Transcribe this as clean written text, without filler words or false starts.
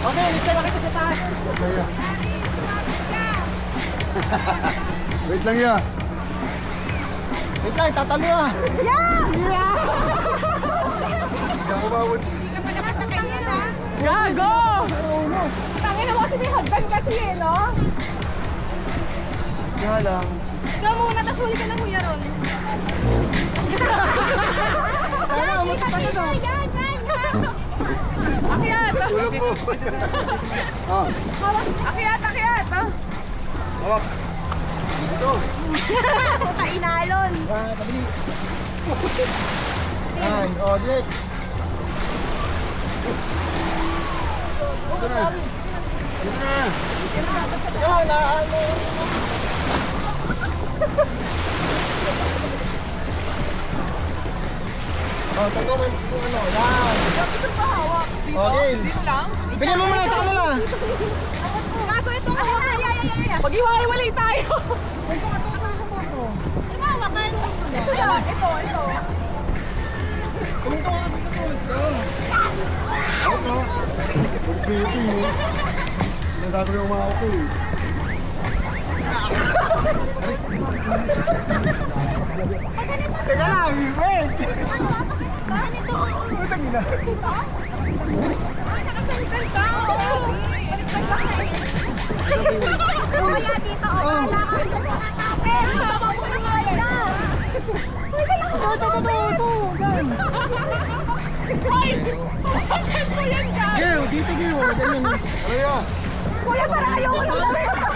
Okay, dito na kita sa taas. Wait lang ya. Wait lang, tatalo ah. Hindi ako mawad. Gago! Tangin mo kasi may hagdan kasi eh, no? Kaya lang. Ikaw muna, tas huli ka ng kuya ron. Kaya, umutot ka na. Akyat! Tulog mo. Ah, Akyat! Akyat! hawak. Dito. Puta, inalon! Ah, tabili. Ay, oh, Dick. Ito na. Ito na. Yan, ano. Oh, tago mo yung ano, yan. Ito pa hawak. Dito? Okay. Dito lang? Bigyan mo muna sa kanila. Gago, ito ko. Mag-iwalay tayo. Ano hawakan? Ito lang, ito. Kumito ka kasi sa tulad ko. Hawak na. Baby mo. Sinasabi ko yung mga ako eh. Teka lang, wait. Ganito. Putang ina. Nakasalitan ka. Baliktad ka. Kaya dito, wala ka. Pero sama mo na nga yan. Ito. Gan. Ay! Bakit mo yan, Gab? Gil, dito Gil. Ganyan. Ano yan? Kuya, para ayaw ko lang.